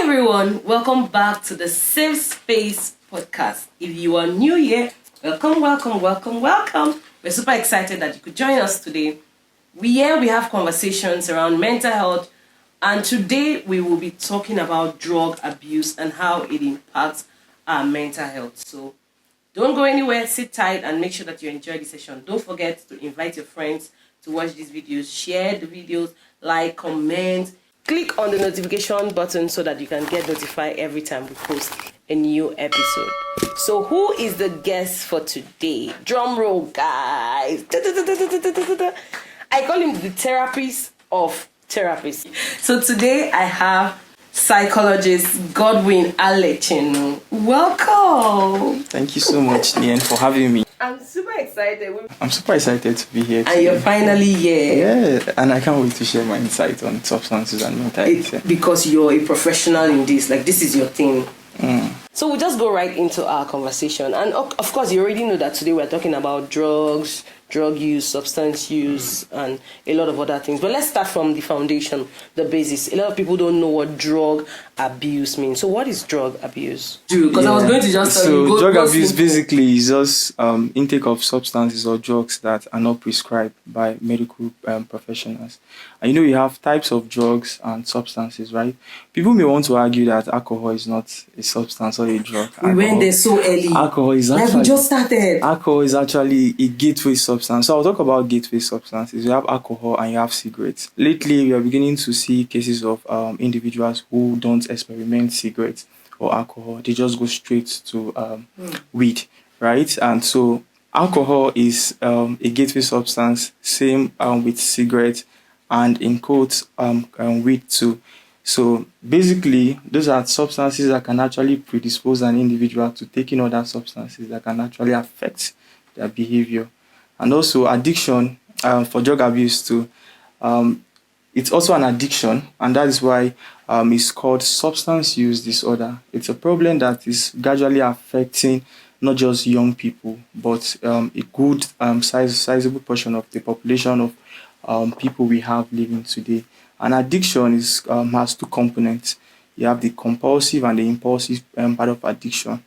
Hi everyone, welcome back to the Safe Space podcast. If you are new here, welcome. We're super excited that you could join us today. We have conversations around mental health, and today we will be talking about drug abuse and how it impacts our mental health. So don't go anywhere, sit tight and make sure that you enjoy the session. Don't forget to invite your friends to watch these videos, share the videos, like, comment, click on the notification button so that you can get notified every time we post a new episode. So who is the guest for today? Drum roll, guys. I call him the therapist of therapists. So today I have psychologist Godwin Alechenu. Welcome. Thank you so much, Lian, for having me. I'm super excited. I'm super excited to be here today. And you're finally here. Yeah, and I can't wait to share my insight on substances and mental health. Because you're a professional in this, like this is your thing. So we'll just go right into our conversation. And of course, you already know that today we're talking about drugs, drug use, substance use, and a lot of other things. But let's start from the foundation, the basis. A lot of people don't know what drug abuse means. So what is drug abuse? Because I was going to just tell you. Drug abuse basically is just intake of substances or drugs that are not prescribed by medical professionals. And you have types of drugs and substances, right? People may want to argue that alcohol is not a substance or a drug. We went there so early. Alcohol is actually, like we just started. Alcohol is actually a gateway substance. So I'll talk about gateway substances. You have alcohol and you have cigarettes. Lately, we are beginning to see cases of individuals who don't experiment cigarettes or alcohol. They just go straight to weed, right? And so alcohol is a gateway substance, same with cigarettes, and in quotes, weed too. So basically, those are substances that can actually predispose an individual to taking other substances that can actually affect their behavior. And also addiction, for drug abuse too, it's also an addiction, and that is why it's called substance use disorder. It's a problem that is gradually affecting not just young people, but a good sizable portion of the population of people we have living today. And addiction has two components. You have the compulsive and the impulsive part of addiction.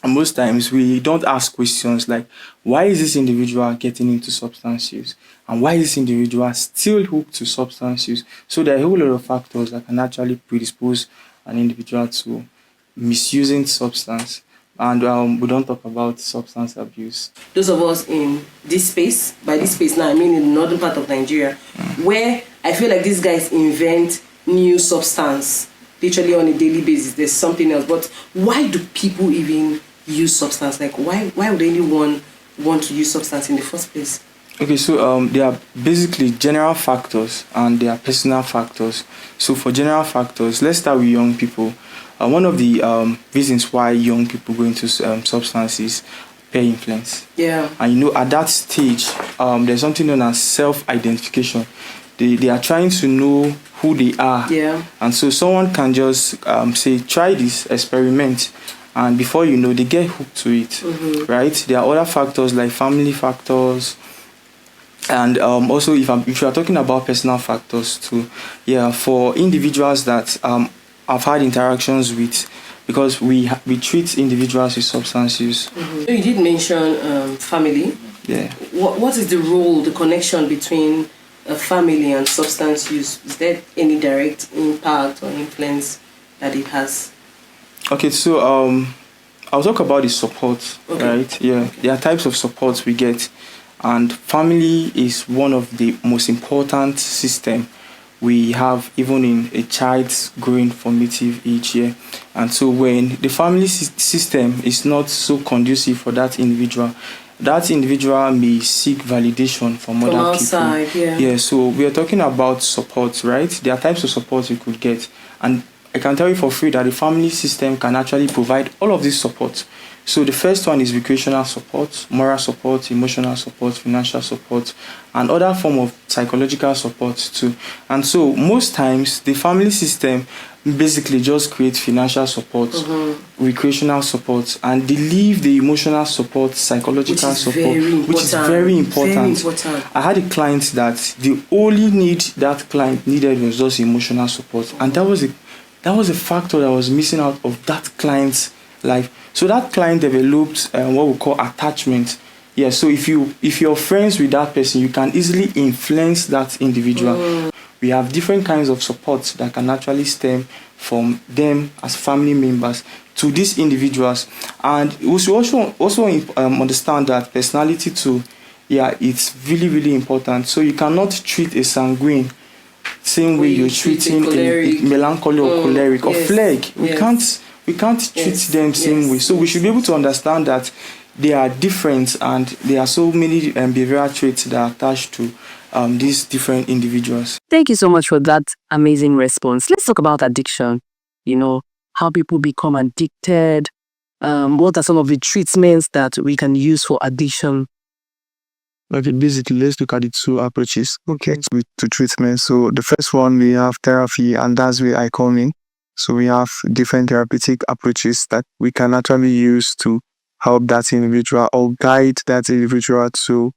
And most times we don't ask questions like, why is this individual getting into substance use? And why is this individual still hooked to substance use? So there are a whole lot of factors that can actually predispose an individual to misusing substance. And we don't talk about substance abuse. Those of us in this space, by this space now I mean in the northern part of Nigeria, where I feel like these guys invent new substance literally on a daily basis. There's something else. But why do people even use substance? Like why would anyone want to use substance in the first place? Okay, so there are basically general factors and there are personal factors. So for general factors, let's start with young people. One of the reasons why young people go into substances, peer influence. Yeah. And at that stage, there's something known as self-identification. They are trying to know who they are. Yeah. And so someone can just say, try this, experiment. And before you know, they get hooked to it, right? There are other factors like family factors. And also, if you are talking about personal factors too, for individuals that I've had interactions with, because we treat individuals with substance use. So you did mention family. Yeah. What is the role, the connection between a family and substance use? Is there any direct impact or influence that it has? Okay, so I'll talk about the support, right? Yeah, there are types of support we get, and family is one of the most important system we have, even in a child's growing formative age here. And so when the family system is not so conducive for that individual may seek validation from other outside, people. Yeah, so we are talking about support, right? There are types of support you could get. And I can tell you for free that the family system can actually provide all of this support. So the first one is recreational support, moral support, emotional support, financial support, and other form of psychological support too. And so most times the family system basically just creates financial support, recreational support, and they leave the emotional support, psychological support, which is very important. I had a client that the only need that client needed was just emotional support, and that was a That was a factor that was missing out of that client's life. So that client developed what we call attachment. Yeah, so if you're friends with that person, you can easily influence that individual. We have different kinds of support that can actually stem from them as family members to these individuals. And we should also understand that personality too, yeah, it's really, really important. So you cannot treat a sanguine same way you're treating a melancholy or choleric or phlegm. We can't treat them same way. So we should be able to understand that they are different, and there are so many behavioral traits that are attached to these different individuals. Thank you so much for that amazing response. Let's talk about addiction. How people become addicted. What are some of the treatments that we can use for addiction? Okay, basically, let's look at the two approaches to treatment. So the first one, we have therapy, and that's where I come in. So we have different therapeutic approaches that we can actually use to help that individual or guide that individual to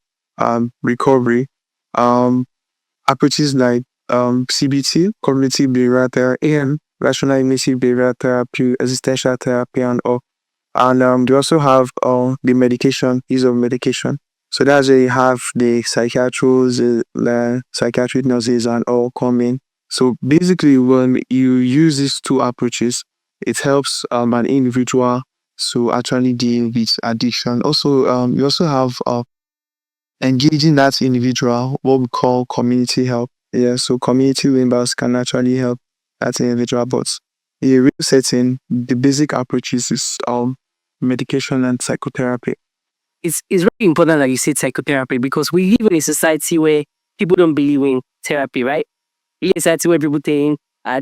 recovery. Approaches like CBT, cognitive behavioral therapy, and rational cognitive behavioral therapy, existential therapy, and all. And they also have the medication, use of medication. So that's where you have the psychiatrists, the psychiatric nurses, and all come in. So basically, when you use these two approaches, it helps an individual to actually deal with addiction. Also, you also have engaging that individual, what we call community help. Yeah, so community members can actually help that individual, but in a real setting, the basic approaches is medication and psychotherapy. It's very important that you say psychotherapy, because we live in a society where people don't believe in therapy, right? In a society where people think, a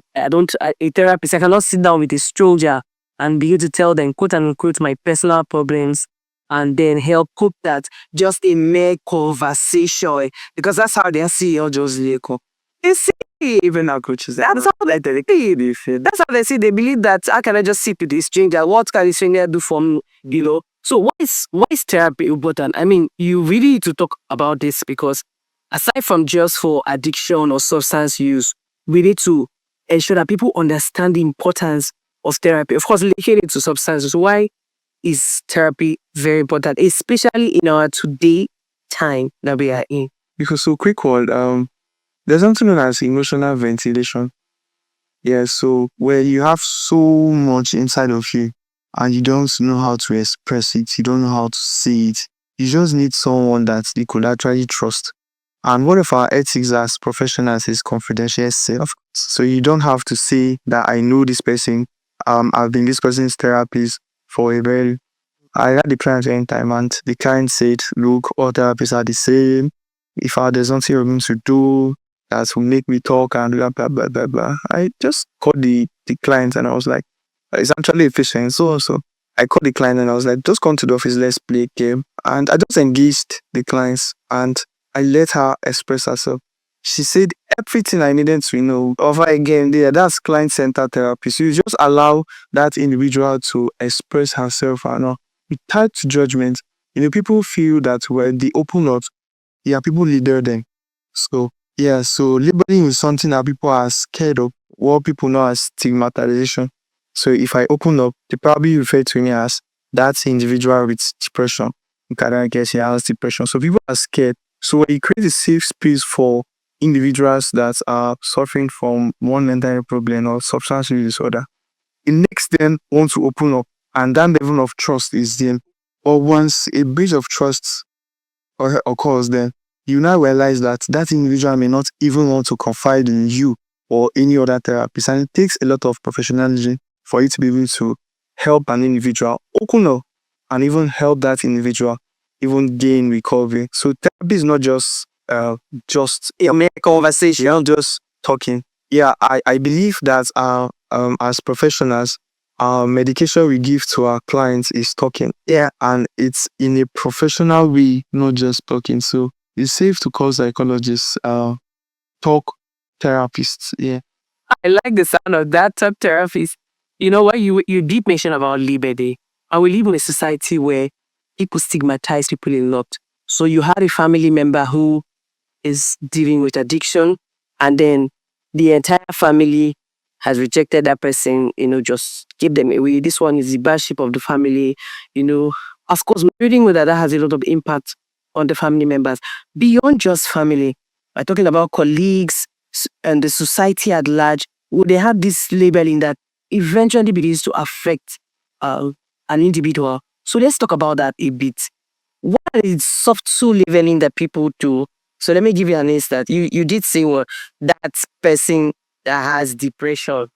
therapist, I cannot sit down with a stranger and be able to tell them, quote unquote, my personal problems, and then help cope that. Just a mere conversation, because that's how they see you just like. You see, even our coaches, that's how they that's how they see. They believe that, how can I just sit with this stranger? What can this stranger do for me? So why is therapy important? I mean, you really need to talk about this, because aside from just for addiction or substance use, we need to ensure that people understand the importance of therapy. Of course, linking it to substances. Why is therapy very important, especially in our today time that we are in? Because, so quick one, there's something known as emotional ventilation. Yeah, so where you have so much inside of you and you don't know how to express it, you don't know how to say it, you just need someone that you could actually trust. And one of our ethics as professionals is confidential self. So you don't have to say that I know this person, I've been this person's therapist for a very... I had the client one time, and the client said, look, all therapists are the same. If there's something you're going to do that will make me talk and blah, blah, blah, blah, blah. I just called the client and I was like, it's actually efficient. So I called the client and I was like, just come to the office, let's play a game. And I just engaged the clients and I let her express herself. She said everything I needed to know. Over again, that's client-centered therapy. So you just allow that individual to express herself and all. Without judgment. People feel that when they open up, people leader them. So labeling is something that people are scared of, what people know as stigmatization. So if I open up, they probably refer to me as that individual with depression. I guess he has depression. So people are scared. So when you create a safe space for individuals that are suffering from one mental health problem or substance use disorder, it makes them want to open up, and that level of trust is there. But once a breach of trust occurs, then you now realize that individual may not even want to confide in you or any other therapist, and it takes a lot of professionalism for you to be able to help an individual open up and even help that individual even gain recovery. So therapy is not just a mere conversation, you're not just talking. Yeah, I believe that as professionals, medication we give to our clients is talking. Yeah, and it's in a professional way, not just talking. So it's safe to call psychologists talk therapists. Yeah. I like the sound of that, talk therapist. You know what? You did mention about liberty. And we live in a society where people stigmatize people a lot. So you had a family member who is dealing with addiction, and then the entire family has rejected that person, just keep them away. This one is the bad sheep of the family, Of course, we already know that has a lot of impact on the family members. Beyond just family, we're talking about colleagues and the society at large. Would they have this labeling that eventually begins to affect an individual? So let's talk about that a bit. What is soft tool labeling that people do? So let me give you an instance. You did say that person that has depression,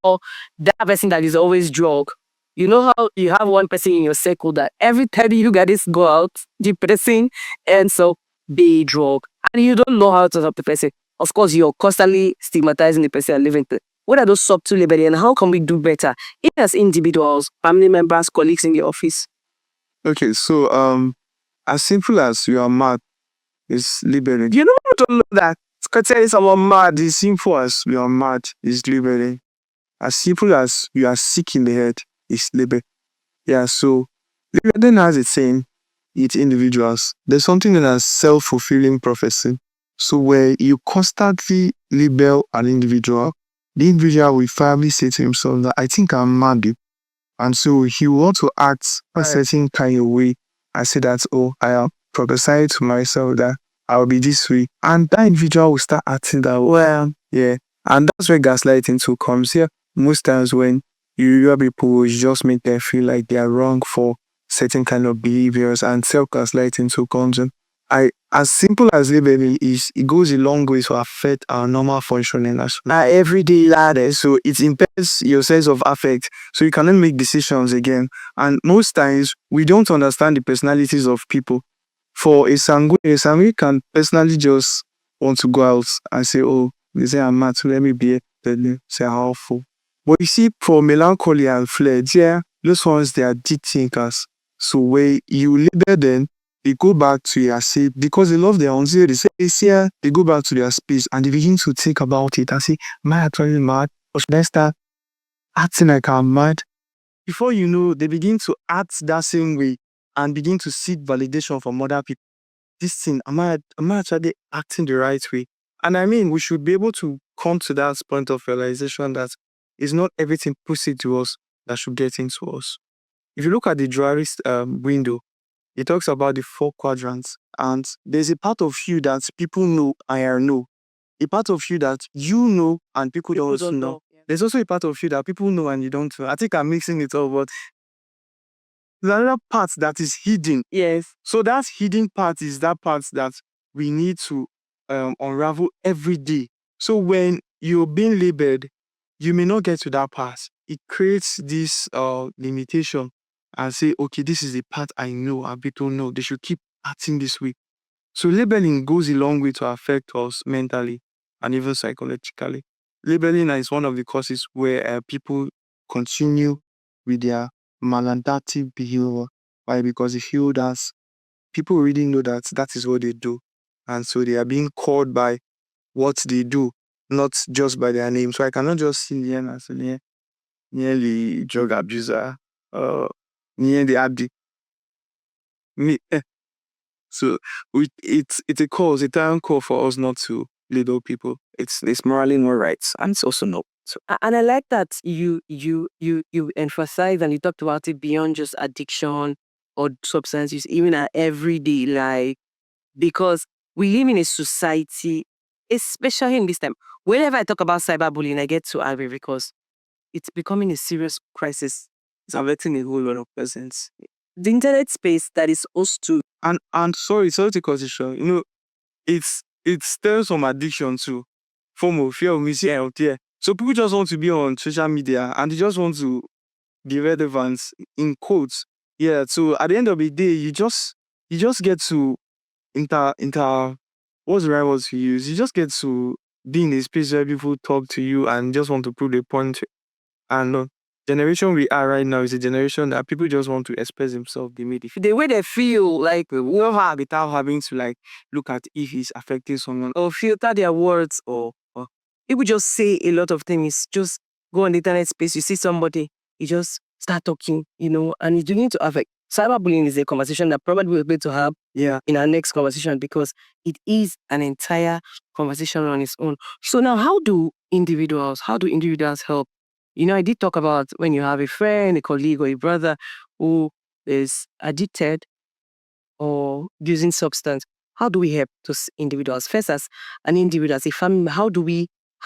or that person that is always drunk. You know how you have one person in your circle that every time you guys go out, the person ends up being drunk, and you don't know how to help the person. Of course, you're constantly stigmatizing the person and living. What are those subtle labeling, and how can we do better? Even as individuals, family members, colleagues in the office. Okay, so as simple as you are mad is labeling. You don't know that. Telling someone mad is simple as you are mad is labeling. As simple as you are sick in the head is label. Yeah, so labeling has a saying, it's individuals. There's something that is self-fulfilling prophecy. So where you constantly label an individual, the individual will finally say to himself that I think I'm mad. And so he will want to act a certain kind of way and say that, oh, I am prophesying to myself that I'll be this way. And that individual will start acting that way. Well, yeah. And that's where gaslighting too comes here. Most times when you hear people will just make them feel like they are wrong for certain kind of behaviors, and self-gaslighting too comes in. As simple as labeling is, it goes a long way to affect our normal functioning as everyday ladder. So it impairs your sense of affect. So you cannot make decisions again. And most times we don't understand the personalities of people. For a sanguine can personally just want to go out and say, oh, they say I'm mad, so let me be say how awful. But you see, for melancholy and flair, yeah, those ones they are deep thinkers. So when you label them, they go back to their shape because they love their own zero. They say, yeah, they go back to their space and they begin to think about it and say, am I actually mad? Or should I start acting like I'm mad? Before you know, they begin to act that same way and begin to seek validation from other people. This thing, am I actually acting the right way? And I mean, we should be able to come to that point of realization that it's not everything pussy to us that should get into us. If you look at the Juarist window, it talks about the 4 quadrants, and there's a part of you that people know and I know. A part of you that you know and people don't know. Yeah. There's also a part of you that people know and you don't know. I think I'm mixing it up, but there's another part that is hidden. Yes. So that hidden part is that part that we need to unravel every day. So when you're being labeled, you may not get to that part. It creates this limitation and say, okay, this is the part I know and people know. They should keep acting this way. So labeling goes a long way to affect us mentally and even psychologically. Labeling is one of the causes where people continue with their maladaptive behavior. Why? Because they feel that people really know that that is what they do. And so they are being called by what they do, not just by their name. So I cannot just see Lian as nearly drug abuser, near the addict. So it's a cause, a time call for us not to label people. It's morally not right, and it's also not. So And I like that you emphasize and you talked about it beyond just addiction or substance use, even our everyday life, because we live in a society, especially in this time. Whenever I talk about cyberbullying, I get so angry because it's becoming a serious crisis. it's affecting a whole lot of persons. The internet space that is supposed to And sorry to cut it short. It stems from addiction too. FOMO, fear of missing out there. So people just want to be on social media and they just want to be relevant in quotes. Yeah. So at the end of the day, you just get to what's the right words to use? You just get to be in a space where people talk to you and just want to prove a point. And generation we are right now is a generation that people just want to express themselves. They made it. The way they feel like without having to like look at if it's affecting someone or filter their words, or people just say a lot of things. Just go on the internet space, you see somebody, you just start talking, and it's beginning to affect. Cyberbullying is a conversation that probably we're going to have in our next conversation, because it is an entire conversation on its own. So now, how do individuals? How do individuals help? I did talk about when you have a friend, a colleague, or a brother who is addicted or using substance. How do we help those individuals? First, as an individual, as a family, how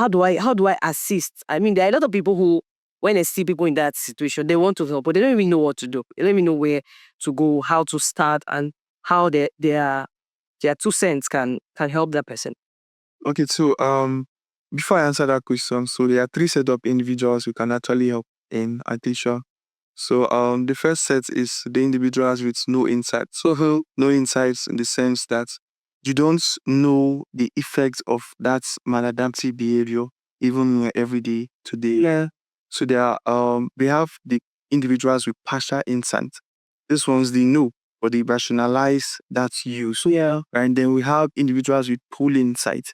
do I assist? I mean, there are a lot of people who, when they see people in that situation, they want to help, but they don't even know what to do. They don't even know where to go, how to start, and how their 2 cents can help that person. Okay, so before I answer that question, so there are three set of individuals who can actually help in Atisha. So the first set is the individuals with no insight. So no insights in the sense that you don't know the effects of that maladaptive behavior even every day today. Yeah. So there are we have the individuals with partial insight. These ones they know, but they rationalize that use. So yeah. And then we have individuals with full insight.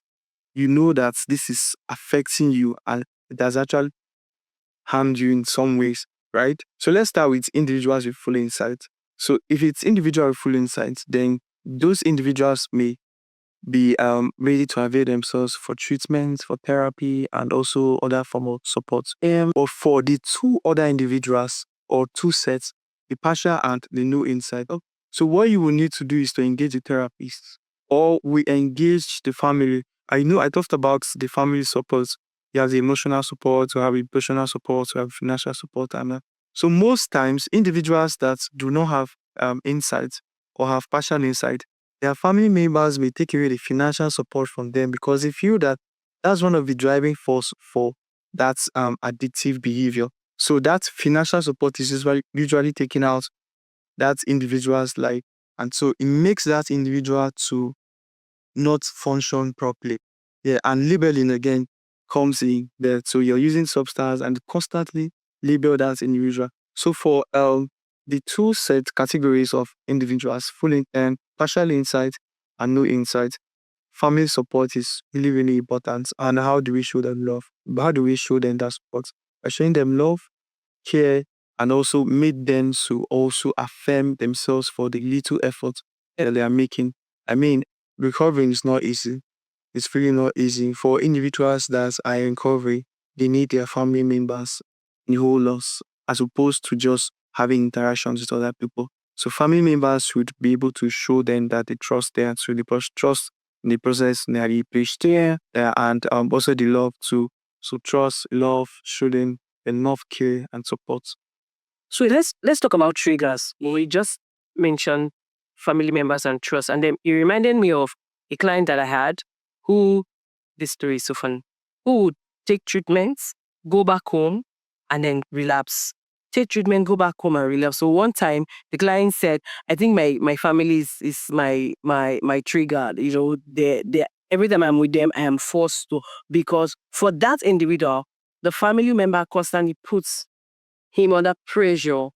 You know that this is affecting you and it has actually harmed you in some ways, right? So let's start with individuals with full insight. So if it's individual with full insight, then those individuals may be ready to avail themselves for treatment, for therapy, and also other form of support. But for the two other individuals or two sets, the partial and the no insight. So what you will need to do is to engage the therapist or we engage the family. I know I talked about the family support. You have the emotional support, you have emotional support, you have financial support. So most times, individuals that do not have insight or have partial insight, their family members may take away the financial support from them because they feel that that's one of the driving force for that addictive behavior. So that financial support is usually taken out that individual's life. And so it makes that individual to not function properly. Yeah, and labeling again comes in there. So you're using substance and constantly label that individual. So for the two set categories of individuals, partial insight and no insight, family support is really, really important. And how do we show them love? How do we show them that support? By showing them love, care, and also make them to also affirm themselves for the little effort that they are making. I mean, recovering is not easy. It's really not easy. For individuals that are in recovery, they need their family members in whole loss, as opposed to just having interactions with other people. So family members should be able to show them that they trust them, so they trust in the process, they are patient there, and also the love too. So trust, love, show them enough care and support. So let's talk about triggers. We just mentioned family members and trust, and then it reminded me of a client that I had who, this story is so fun, who would take treatments, go back home, and then relapse. Take treatment, go back home and relapse. So one time the client said, I think my family is my trigger. They every time I'm with them, I am forced to, because for that individual, the family member constantly puts him under pressure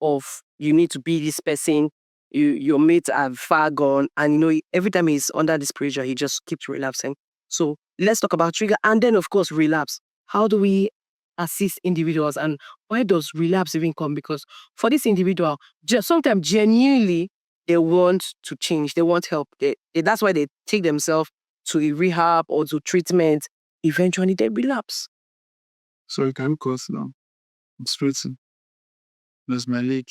of you need to be this person, your mates are far gone, and every time he's under this pressure, he just keeps relapsing. So let's talk about trigger and then of course relapse. How do we assist individuals and why does relapse even come? Because for this individual, just sometimes genuinely they want to change, they want help. That's why they take themselves to a rehab or to treatment. Eventually they relapse. Sorry, can you close now? I'm straighten. There's my leg.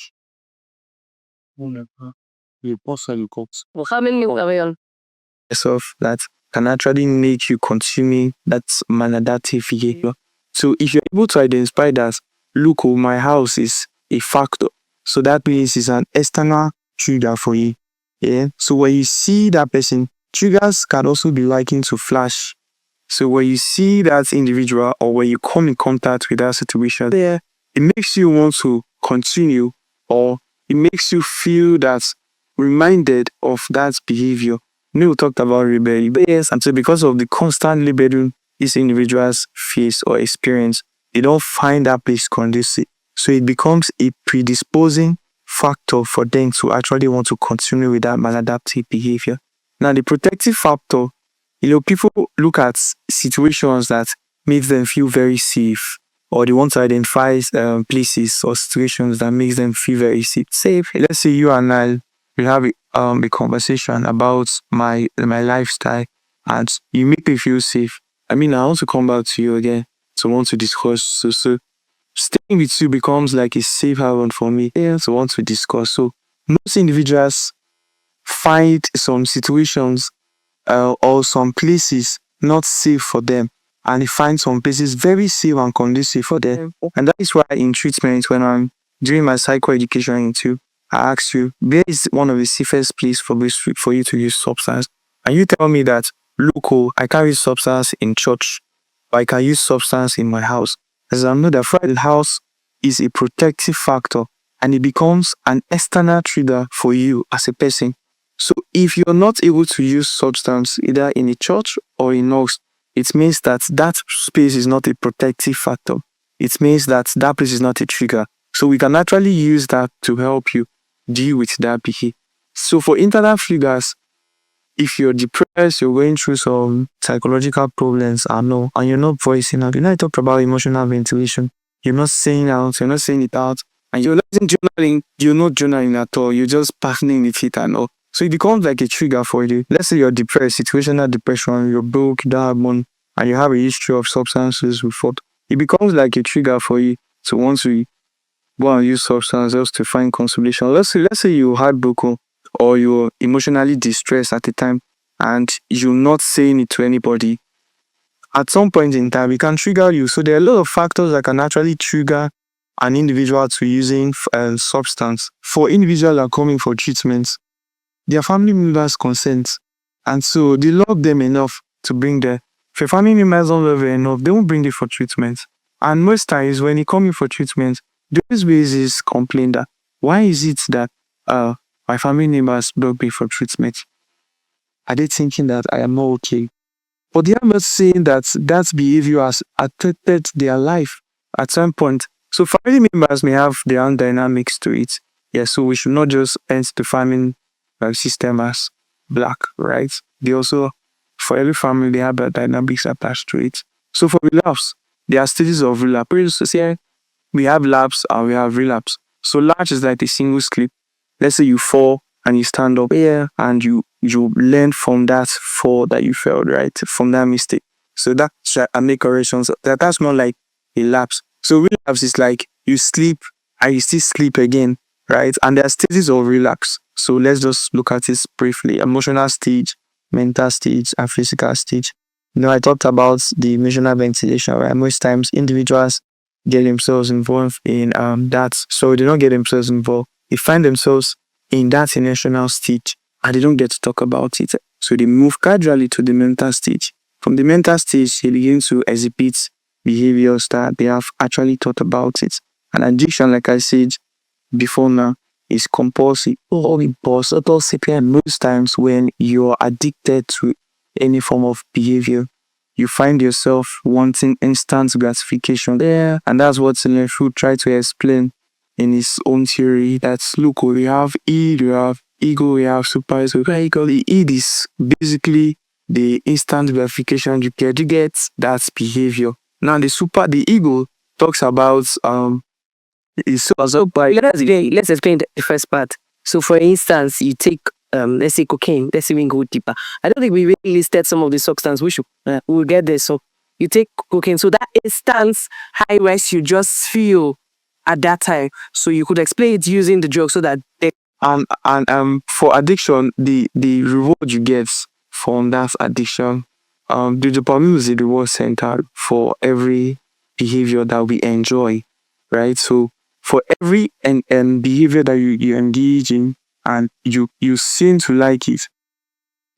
You pause and you cut. Well, how many on? Yourself that can actually make you continue that maladaptive behavior. So if you're able to identify that, look, my house is a factor. So that means it's an external trigger for you. Yeah. So when you see that person, triggers can also be likened to flash. So when you see that individual or when you come in contact with that situation there, it makes you want to continue or it makes you feel that reminded of that behavior. We talked about rebellion. Yes, and so because of the constant rebellion these individuals face or experience, they don't find that place conducive. So it becomes a predisposing factor for them to actually want to continue with that maladaptive behavior. Now, the protective factor, people look at situations that make them feel very safe, or they want to identify places or situations that makes them feel very safe. Let's say you and I will have a conversation about my lifestyle, and you make me feel safe. I mean, I want to come back to you again to want to discuss. So staying with you becomes like a safe haven for me. Yeah, to want to discuss. So most individuals find some situations or some places not safe for them, and they find some places very safe and conducive for them. And that is why in treatment, when I'm doing my psycho education into, I ask you, where is one of the safest place for you to use substance? And you tell me that, look, oh, I can't use substance in church, but I can use substance in my house. As I know that the house is a protective factor, and it becomes an external trigger for you as a person. So if you're not able to use substance either in a church or in us, it means that that space is not a protective factor. It means that that place is not a trigger. So we can actually use that to help you deal with that behavior. So for internal triggers, if you're depressed, you're going through some psychological problems, and you're not voicing out, I talked about emotional ventilation. You're not saying it out, and you're not journaling, you're not journaling at all, you're just passing with it and all. So it becomes like a trigger for you. Let's say you're depressed, situational depression, you're broke, you don't have money, and you have a history of substances before. It becomes like a trigger for you to want to go and use substance just to find consolation. Let's say you're heartbroken or you're emotionally distressed at the time and you're not saying it to anybody. At some point in time, it can trigger you. So there are a lot of factors that can actually trigger an individual to using substance. For individuals that are coming for treatment, their family members consent. And so they love them enough to bring them. If your family members don't love them enough, they won't bring you for treatment. And most times when you come in for treatment, they always complain that, why is it that my family members don't pay for treatment? Are they thinking that I am not okay? But they are not saying that that behavior has affected their life at some point. So family members may have their own dynamics to it. Yeah, so we should not just end the family system as black, right? They also, for every family, they have their dynamics attached to it. So for relapse, there are stages of relapse. So we have lapse and we have relapse. So lapse is like a single slip. Let's say you fall and you stand up, and you learn from that fall that you failed, right? From that mistake. So that's a make corrections. That's not like a lapse. So relapse is like you sleep and you still sleep again, right? And there are stages of relapse. So let's just look at this briefly. Emotional stage, mental stage, and physical stage. I talked about the emotional ventilation, right? Most times individuals get themselves involved in that. So they don't get themselves involved. They find themselves in that emotional stage and they don't get to talk about it. So they move gradually to the mental stage. From the mental stage, they begin to exhibit behaviors that they have actually thought about it. And addiction, like I said before now, is compulsive or impossible. Most times when you're addicted to any form of behavior, you find yourself wanting instant gratification. Yeah. And that's what Alechenu tried to explain in his own theory. That's, look, we have id, we have ego, we have super ego. The id is basically the instant gratification you get that behavior. Now the ego talks about it's so But let's explain the first part. So for instance, you take let's say cocaine, let's even go deeper. I don't think we really listed some of the substances. We'll get there. So you take cocaine, so that instant high rise you just feel at that time. So you could explain it using the drug so that they for addiction, the reward you get from that addiction, the dopamine is the reward center for every behavior that we enjoy, right? So for every behavior that you engage in and you seem to like it,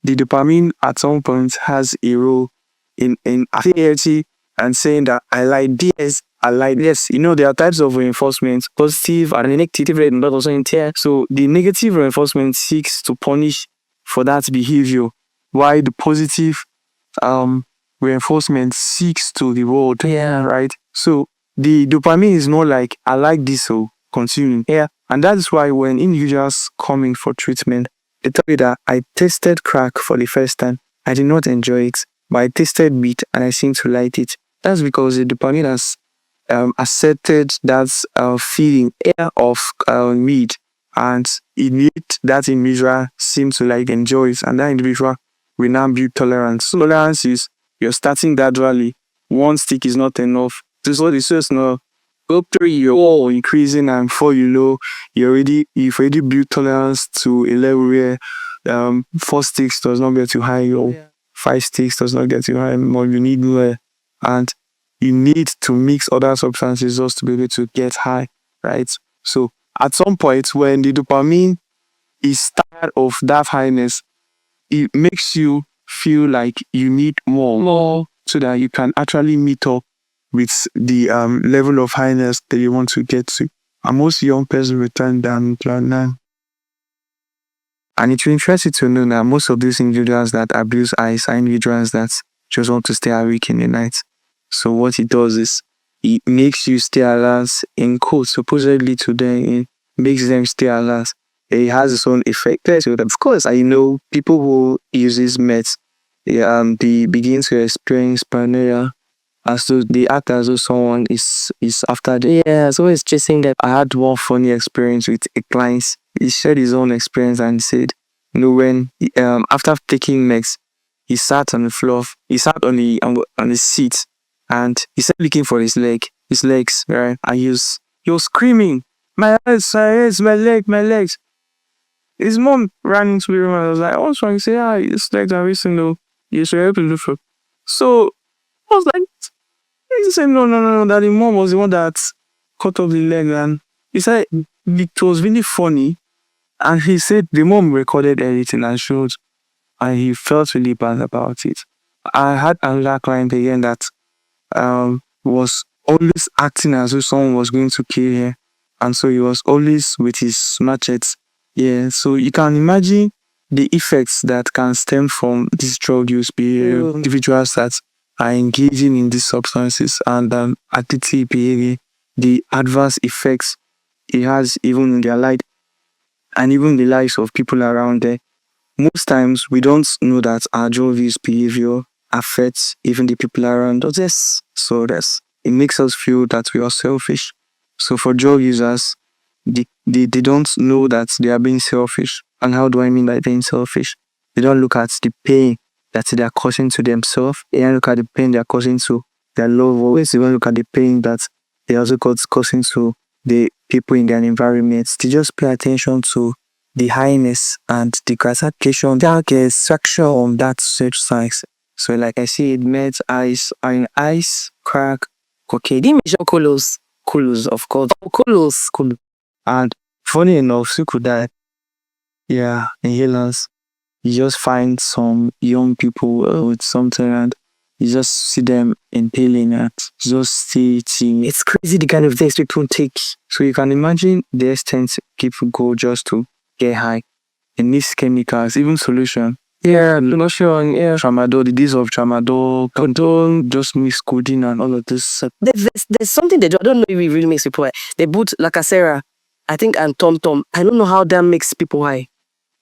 the dopamine at some point has a role in affiliating and saying that I like this, I like this. There are types of reinforcement, positive and negative, but also in tier. So the negative reinforcement seeks to punish for that behavior, while the positive reinforcement seeks to reward. Yeah. Right? So the dopamine is not like, I like this, so continue. Yeah. And that's why when individuals coming for treatment, they tell you that I tasted crack for the first time. I did not enjoy it, but I tasted meat and I seem to like it. That's because the dopamine has accepted that feeling of meat, and that individual seems to like enjoy it, and that individual will now build tolerance. So tolerance is You're starting gradually. One stick is not enough. This is what it says now. Go 3, you're all increasing, and before you know, you've already built tolerance to a level where 4 sticks does not get you high, or 5 sticks does not get you high anymore. You need more, and you need to mix other substances just to be able to get high, right? So at some point, when the dopamine is tired of that highness, it makes you feel like you need more so that you can actually meet up with the level of highness that you want to get to. And most young persons return down plan 9. And it's interesting to know that most of these individuals that abuse ice are individuals that just want to stay awake in the night. So what it does is it makes you stay alert in quotes, supposedly to them, it makes them stay alert. It has its own effect. So of course, I know people who use these meds, they begin to experience paranoia, as though they act as though someone is after them. Yeah, so it's chasing them. I had one funny experience with a client. He shared his own experience and said, when after taking meds, he sat on the floor. He sat on the seat, and he started looking for his legs, right? And he was screaming, my legs, my legs. His mom ran into the room and was like, what's wrong? He said, his legs are missing though. You should help him look for. So I was like, he said, no, that the mom was the one that cut off the leg. And he said it was really funny. And he said the mom recorded everything and showed, and he felt really bad about it. I had another client again that was always acting as if someone was going to kill her. And so he was always with his machetes. Yeah, so you can imagine the effects that can stem from this drug use behavior. Individuals that are engaging in these substances and addictive behavior, the adverse effects it has even in their life and even the lives of people around there. Most times we don't know that our drug use behavior affects even the people around us. So it makes us feel that we are selfish. So for drug users, they don't know that they are being selfish. And how do I mean by being selfish? They don't look at the pain that they are causing to themselves. They don't look at the pain they are causing to their loved ones. They don't look at the pain that they also causing to the people in their environments. They just pay attention to the highness and the gratification, the extraction on that such size. So like I said, meds, ice, crack, cocaine. They measure colos, of course. Colos. And funny enough, so could that, inhalers. You just find some young people with something and you just see them inhaling it. Just see it. It's crazy the kind of things people take. So you can imagine the extent people go just to get high. And these chemicals, even solution. Lotion, tramadol, the days of tramadol, don't just mix codeine and all of this. There's something they do. I don't know if it really makes people high. They put lacacera, I think, and tom-tom. I don't know how that makes people high.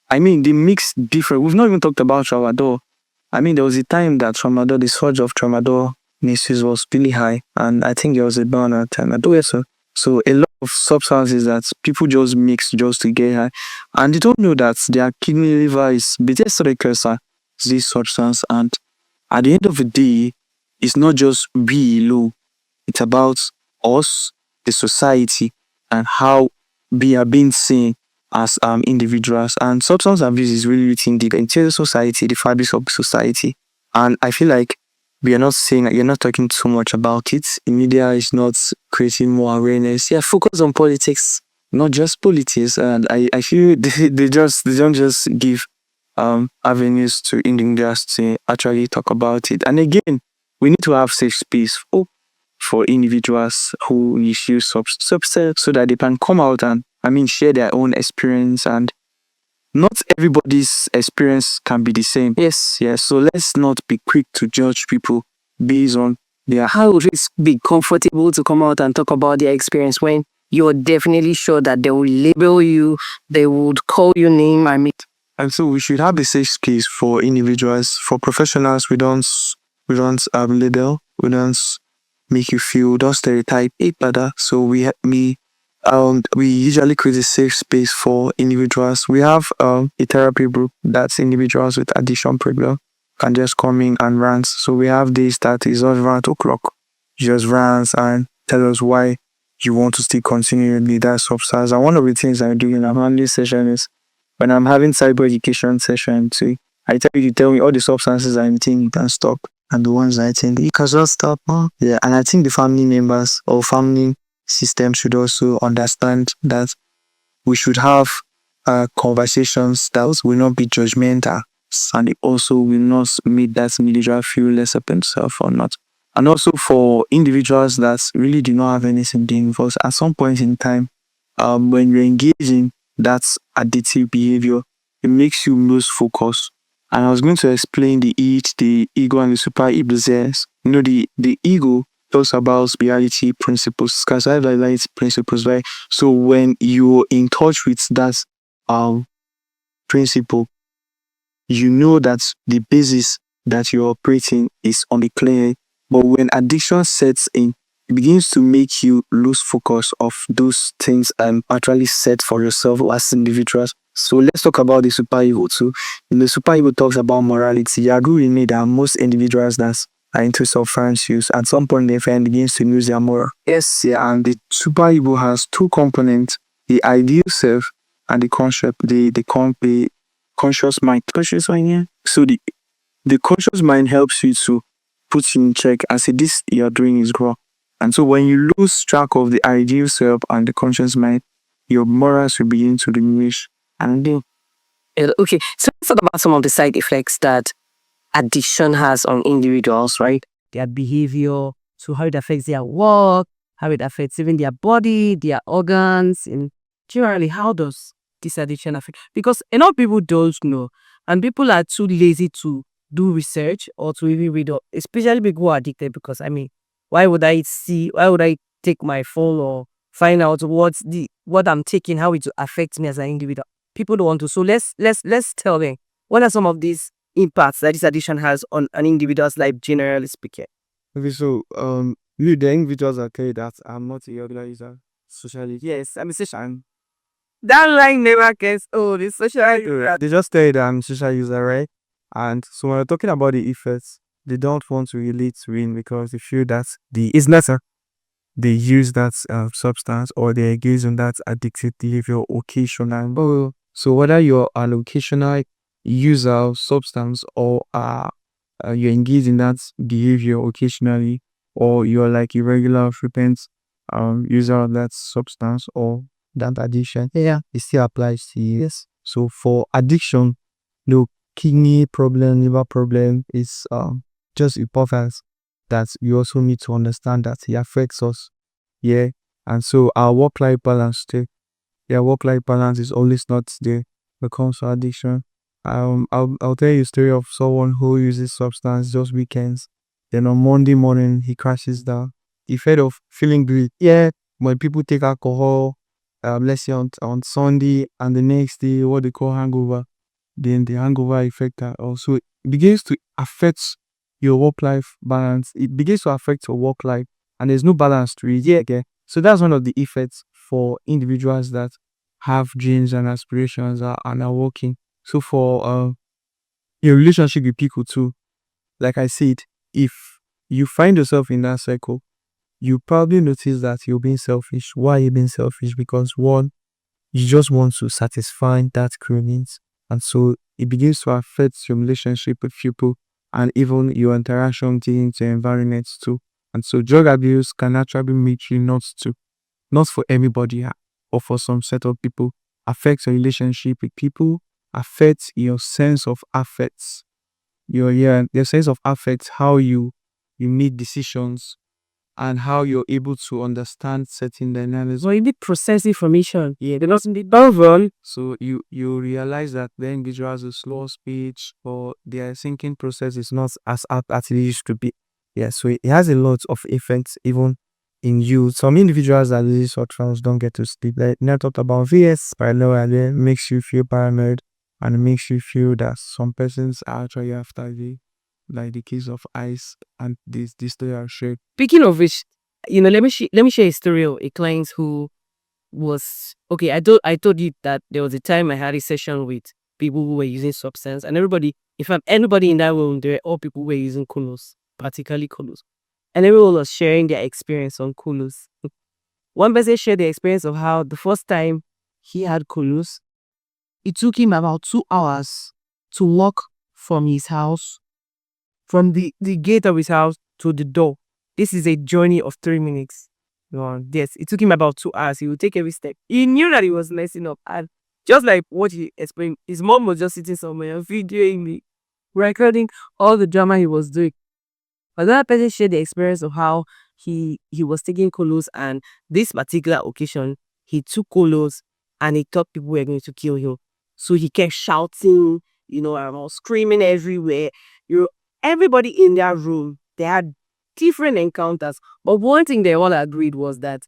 I mean, they mix different. We've not even talked about tramadol. I mean, there was a time that tramadol, the surge of tramadol misuse was really high. And I think there was a ban at tramadol. So a lot of substances that people just mix just to get high. And they don't know that their kidney, liver is this substance. And at the end of the day, it's not just we low. It's about us, the society, and how we are being seen as individuals. And substance abuse is really within the entire society, the fabric of society. And I feel like you're not talking too much about it. The media is not creating more awareness. Focus on politics, not just politics. And I feel they don't just give avenues to individuals to actually talk about it. And again, we need to have safe space for individuals who misuse substance so that they can come out and share their own experience. And not everybody's experience can be the same. Yes. So let's not be quick to judge people based on their. How would it be comfortable to come out and talk about their experience when you're definitely sure that they will label you, they would call your name? And so we should have a safe space for individuals. For professionals, we don't label, we don't make you feel, don't stereotype it like that. So we usually create a safe space for individuals. We have a therapy group that's individuals with addiction problem. can just come in and rant. So we have days that is just around 2 o'clock. Just rants and tell us why you want to still continue with that substance. And one of the things I do in a monthly session is when I'm having cyber education session too, I tell you to tell me all the substances I think you can stop and the ones I think you can just stop. Huh? Yeah, and I think the family members or family system should also understand that we should have conversations that will not be judgmental and it also will not make that individual feel less of himself or not. And also for individuals that really do not have anything doing, because at some point in time, when you're engaging that addictive behavior, it makes you lose focus. And I was going to explain the ego, and the super ego. You know, the ego talks about reality principles, scarcity principles, right? So when you're in touch with that principle, you know that the basis that you're operating is on the clear. But when addiction sets in, it begins to make you lose focus of those things actually set for yourself as individuals. So let's talk about the super ego too. The super ego talks about morality. You agree with me that most individuals that are into substance use, at some point they find begins to lose their moral. Yes, yeah, and the super ego has two components: the ideal self and the concept, the conscious mind. Conscious mind, yeah. So the conscious mind helps you to put you in check and say this you're doing is wrong. And so when you lose track of the ideal self and the conscious mind, your morals will begin to diminish. And then Okay, so let's talk about some of the side effects that addiction has on individuals, right? Their behavior, so how it affects their work, how it affects even their body, their organs, and generally, how does this addiction affect? Because a lot of people don't know, and people are too lazy to do research or to even read up, especially people who are addicted. Because I mean, why would I take my phone or find out what I'm taking, how it will affect me as an individual? People don't want to. So let's tell them what are some of these impacts that this addiction has on an individual's life, generally speaking. okay, so you the individuals that carry that I'm not a regular user socially. Yes, I'm a social. That line never gets old. It's social. They just tell you that I'm a social user, right? And so when we're talking about the effects, they don't want to relate to it because they feel that it's lesser. They use that substance or they engage in that addictive behavior occasionally. So whether you're an occasional user of substance or you engage in that behavior occasionally, or you're like a regular frequent user of that substance or that addiction, yeah, it still applies to you. Yes. So for addiction, no kidney problem, liver problem is just important that you also need to understand that it affects us. Yeah. And so our work-life balance too. Yeah, work-life balance is always not there when it comes to addiction. I'll tell you a story of someone who uses substance just weekends. Then on Monday morning he crashes down. He fed of feeling great. Yeah, when people take alcohol, let's say on Sunday and the next day what they call hangover, then the hangover effect also begins to affect your work-life balance. It begins to affect your work life, and there's no balance to it. Yeah, okay. So that's one of the effects for individuals that have dreams and aspirations and are working. So for your relationship with people too, like I said, if you find yourself in that cycle, you probably notice that you're being selfish. Why are you being selfish? Because one, you just want to satisfy that cravings. And so it begins to affect your relationship with people and even your interaction with the environment too. And so drug abuse can actually make you not for everybody, or for some set of people, affect your relationship with people, affect your sense of affects, your sense of affects how you make decisions and how you're able to understand certain dynamics. So you need process information. Yeah, They don't need novel. so you realize that the individual has a slow speech or their thinking process is not as apt as it used to be. Yeah, so it has a lot of effects even in you. Some individuals that lose substance don't get to sleep. Like now talked about VS paranoia makes you feel paranoid and it makes you feel that some persons are actually after you, like the case of Ice and this story I shared. Speaking of which, let me share a story of a client who was okay. I told you that there was a time I had a session with people who were using substance, and everybody In fact, anybody in that room, they were all people who were using colos, particularly colos. And everyone was sharing their experience on colos. One person shared the experience of how the first time he had colos, it took him about 2 hours to walk from his house, from the gate of his house to the door. This is a journey of 3 minutes. Yes, it took him about 2 hours. He would take every step. He knew that he was messing up. And just like what he explained, his mom was just sitting somewhere videoing me, recording all the drama he was doing. But that person shared the experience of how he was taking colos, and this particular occasion, he took colos and he thought people were going to kill him. So he kept shouting, around, screaming everywhere. Everybody in that room, they had different encounters. But one thing they all agreed was that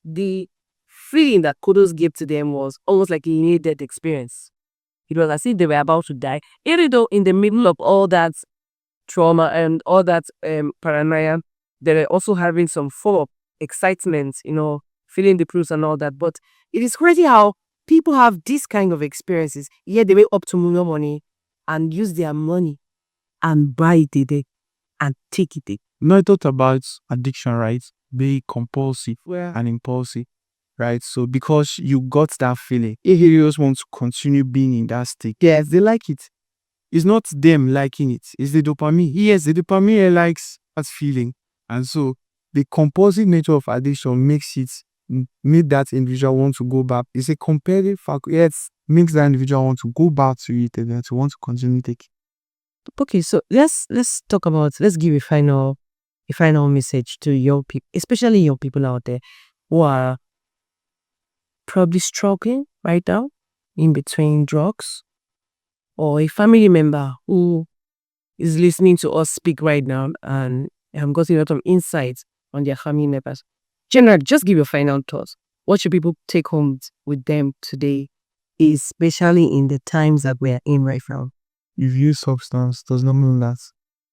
the feeling that colos gave to them was almost like a near-death experience. It was as if they were about to die. Even though in the middle of all that trauma and all that paranoia, they're also having some form of excitement, feeling the cruise and all that. But it is crazy how people have this kind of experiences, yet they wake up tomorrow morning and use their money and buy it a day and take it a day. Now I thought about addiction, right? Be compulsive Well, and impulsive, right? So because you got that feeling, if you just want to continue being in that state, yes, they like it. It's not them liking it, it's the dopamine. Yes, the dopamine likes that feeling. And so the compulsive nature of addiction makes it make that individual want to go back. It's a competitive factor. Yes, makes that individual want to go back to it and to want to continue taking. okay, so let's talk about, let's give a final message to young people, especially young people out there who are probably struggling right now in between drugs, or a family member who is listening to us speak right now and got a lot of insights on their family members. Generally, just give your final thoughts. What should people take home with them today, especially in the times that we are in right now? If you use substance does not mean that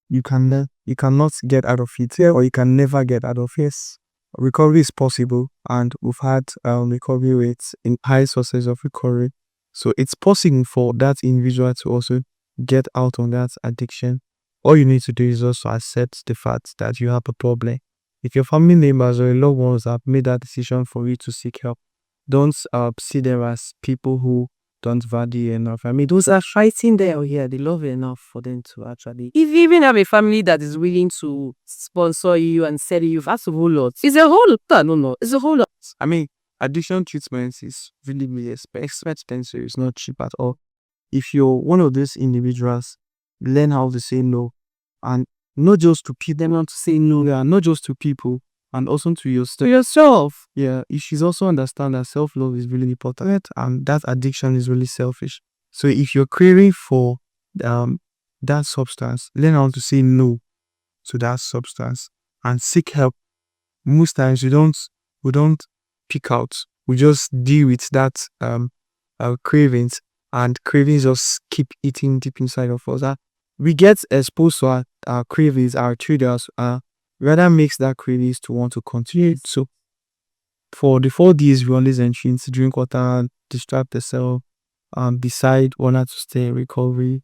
you cannot get out of it, or you can never get out of it. Yes, recovery is possible, and we've had recovery rates in high sources of recovery. So it's possible for that individual to also get out on that addiction. All you need to do is also accept the fact that you have a problem. If your family members or your loved ones have made that decision for you to seek help, don't see them as people who don't value enough. I mean, Those are fighting there, yeah, they love you enough for them to actually. If you even have a family that is willing to sponsor you and sell you, that's a whole lot. It's a whole lot. No, it's a whole lot. I mean, addiction treatment is really, really expensive. It's not cheap at all. If you're one of these individuals, learn how to say no, and not just to people. Them not to say no. Yeah, not just to people, and also to yourself. Yeah, you should also understand that self-love is really important, and that addiction is really selfish. So if you're craving for that substance, learn how to say no to that substance and seek help. Most times we don't pick out. We just deal with that cravings, and cravings just keep eating deep inside of us. We get exposed to our cravings, our triggers, rather makes that cravings to want to continue. So for the 4 days, we always ensure to drink water, distract yourself, decide whether to stay in recovery,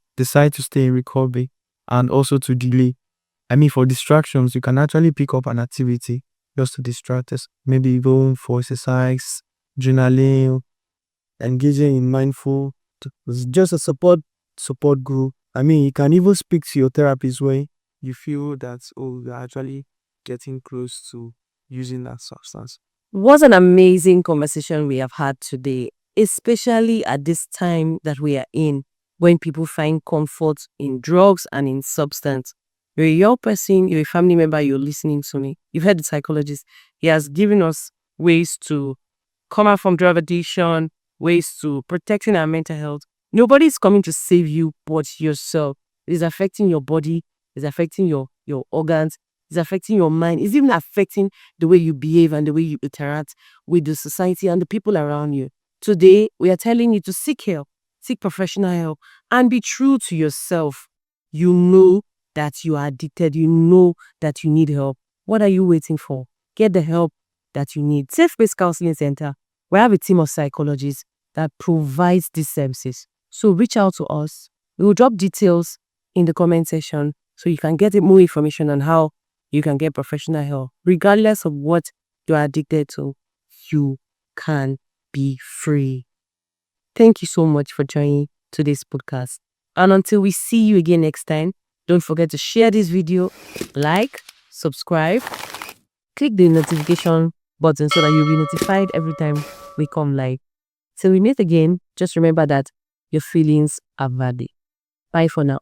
and also to delay. I mean, for distractions, you can actually pick up an activity just to distract us. Maybe going for exercise, journaling, engaging in mindful, just a support group. I mean, you can even speak to your therapist when you feel that, you're actually getting close to using that substance. What an amazing conversation we have had today, especially at this time that we are in, when people find comfort in drugs and in substance. You're a young person, you're a family member, you're listening to me. You've heard the psychologist. He has given us ways to come out from drug addiction, ways to protecting our mental health. Nobody's coming to save you but yourself. It is affecting your body, it's affecting your organs, it's affecting your mind, it's even affecting the way you behave and the way you interact with the society and the people around you. Today, we are telling you to seek help, seek professional help, and be true to yourself. You know that you are addicted, you know that you need help. What are you waiting for? Get the help that you need. Safe Space Counseling Center, we have a team of psychologists that provides these services. So reach out to us. We will drop details in the comment section so you can get more information on how you can get professional help. Regardless of what you are addicted to, you can be free. Thank you so much for joining today's podcast. And until we see you again next time, don't forget to share this video, like, subscribe, click the notification button so that you'll be notified every time we come live. Till we meet again, just remember that your feelings are valid. Bye for now.